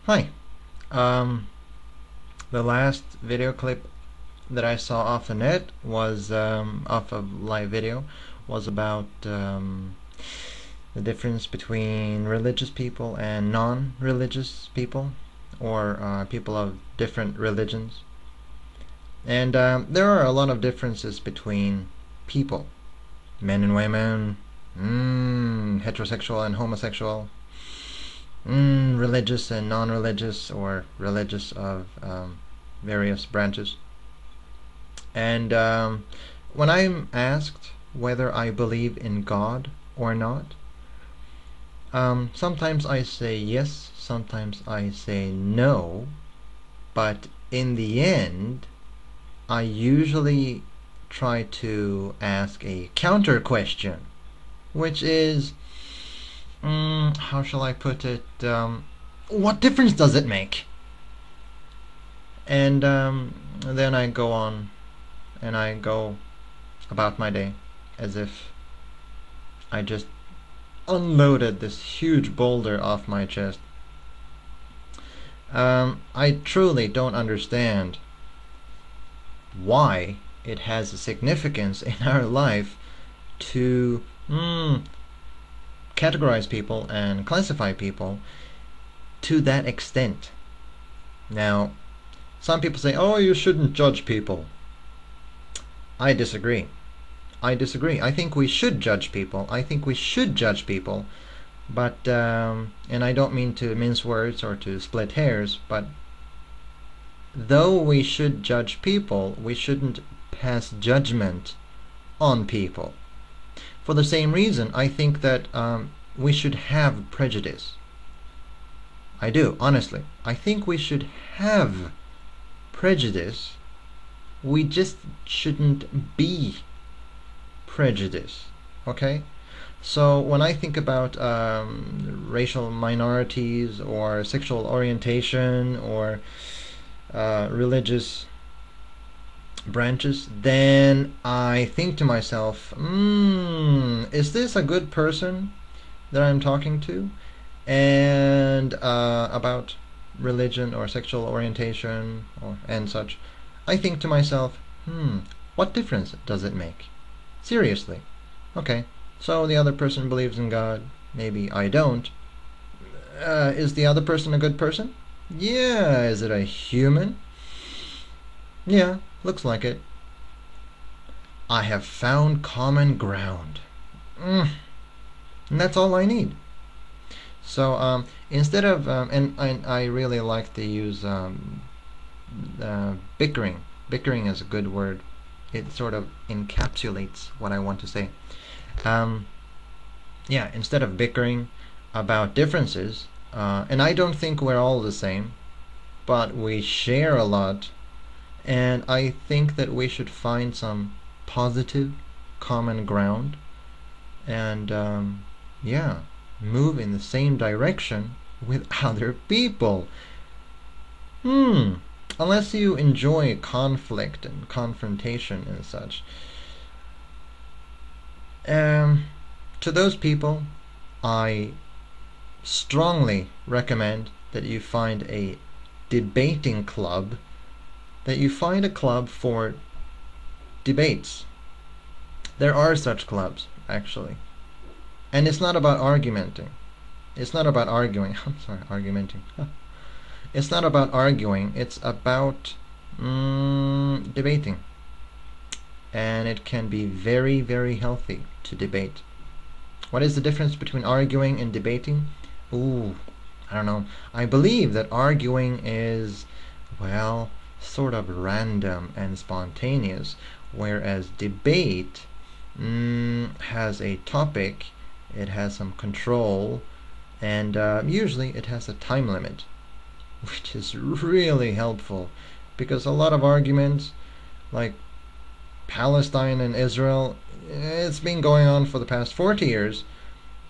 Hi. Um, the last video clip that I saw off the net was off of live video was about the difference between religious people and non-religious people, or people of different religions. And there are a lot of differences between people, men and women, heterosexual and homosexual, religious and non-religious, or religious of various branches. And when I'm asked whether I believe in God or not, sometimes I say yes, sometimes I say no, but in the end, I usually try to ask a counter question, which is, how shall I put it? What difference does it make? And then I go on and I go about my day as if I just unloaded this huge boulder off my chest. I truly don't understand why it has a significance in our life to categorize people and classify people to that extent. Now, some people say, oh, you shouldn't judge people. I disagree. I think we should judge people. But, and I don't mean to mince words or to split hairs, but though we should judge people, we shouldn't pass judgment on people. For the same reason, I think that we should have prejudice. I do, honestly. I think we should have prejudice. We just shouldn't be prejudiced. Okay? So when I think about racial minorities or sexual orientation or religious branches, then I think to myself, is this a good person that I'm talking to? And about religion or sexual orientation and such, I think to myself, what difference does it make? Seriously. Okay, so the other person believes in God, maybe I don't. Is the other person a good person? Yeah. Is it a human? Yeah, looks like it. I have found common ground. And that's all I need. So instead of, and I really like to use bickering. Bickering is a good word. It sort of encapsulates what I want to say. Yeah, instead of bickering about differences, and I don't think we're all the same, but we share a lot, and I think that we should find some positive common ground and yeah, move in the same direction with other people. Unless you enjoy conflict and confrontation and such. To those people, I strongly recommend that you find a debating club, that you find a club for debates. There are such clubs, actually. And it's not about argumenting. It's not about arguing. I'm sorry, argumenting. It's not about arguing. It's about debating. And it can be very, very healthy to debate. What is the difference between arguing and debating? Ooh, I don't know. I believe that arguing is, well, sort of random and spontaneous, whereas debate has a topic, it has some control, and usually it has a time limit, which is really helpful, because a lot of arguments, like Palestine and Israel, it's been going on for the past 40 years,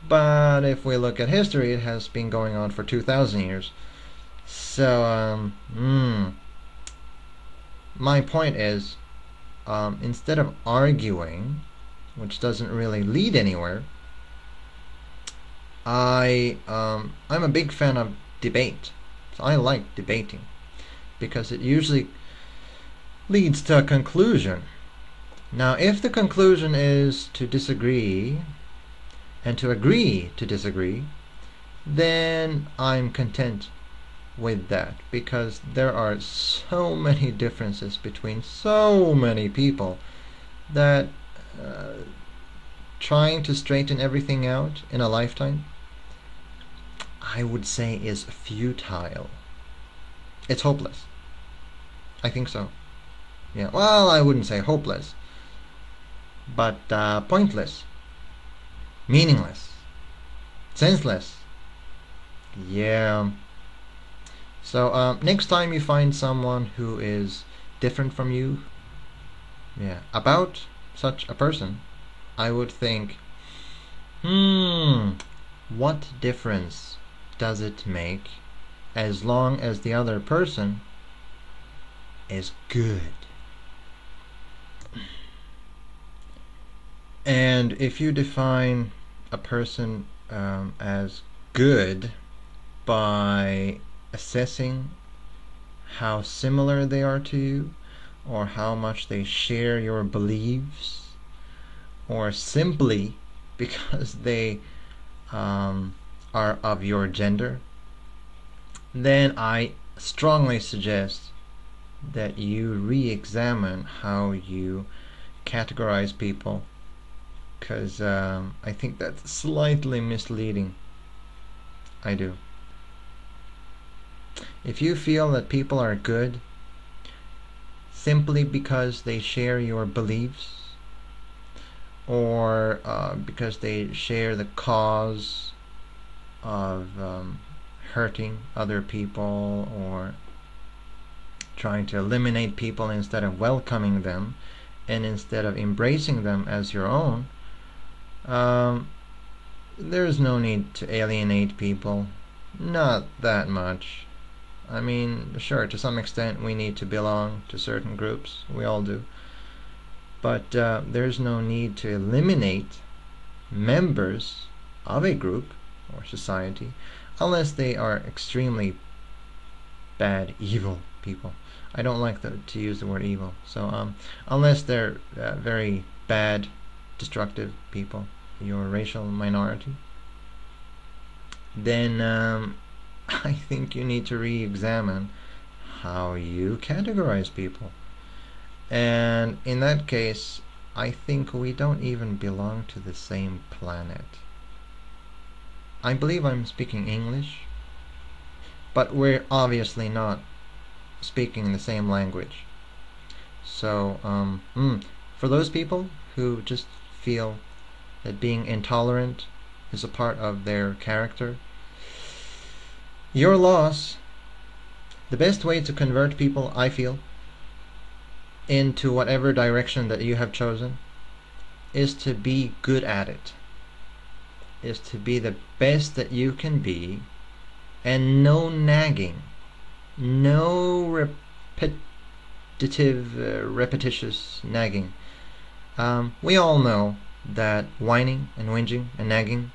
but if we look at history, it has been going on for 2,000 years. So, my point is, instead of arguing, which doesn't really lead anywhere, I'm a big fan of debate. So I like debating because it usually leads to a conclusion. Now, if the conclusion is to disagree and to agree to disagree, then I'm content with that, because there are so many differences between so many people that trying to straighten everything out in a lifetime, I would say, is futile. It's hopeless. I think so. Yeah, well, I wouldn't say hopeless, but pointless, meaningless, senseless. Yeah. So next time you find someone who is different from you, yeah, about such a person, I would think, what difference does it make as long as the other person is good? And if you define a person as good by assessing how similar they are to you, or how much they share your beliefs, or simply because they are of your gender, then I strongly suggest that you re-examine how you categorize people, because I think that's slightly misleading. I do. If you feel that people are good simply because they share your beliefs, or because they share the cause of hurting other people, or trying to eliminate people instead of welcoming them, and instead of embracing them as your own, there's no need to alienate people. Not that much. I mean, sure, to some extent we need to belong to certain groups. We all do. But there's no need to eliminate members of a group or society unless they are extremely bad, evil people. I don't like to use the word evil. So unless they're very bad, destructive people, your racial minority, then I think you need to re-examine how you categorize people. And in that case, I think we don't even belong to the same planet. I believe I'm speaking English, but we're obviously not speaking the same language. So for those people who just feel that being intolerant is a part of their character, your loss. The best way to convert people, I feel, into whatever direction that you have chosen is to be good at it. Is to be the best that you can be, and no nagging, no repetitious nagging. We all know that whining and whinging and nagging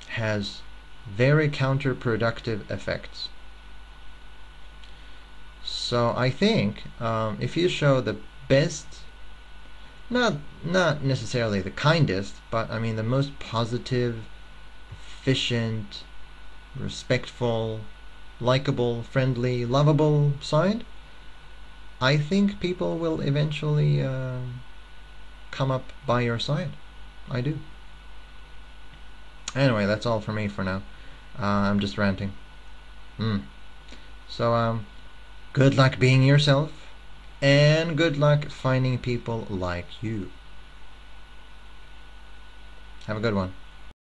has very counterproductive effects. So I think if you show the best, not necessarily the kindest, but I mean the most positive, efficient, respectful, likable, friendly, lovable side, I think people will eventually come up by your side. I do. Anyway, that's all for me for now. I'm just ranting. So good luck being yourself, and good luck finding people like you. Have a good one.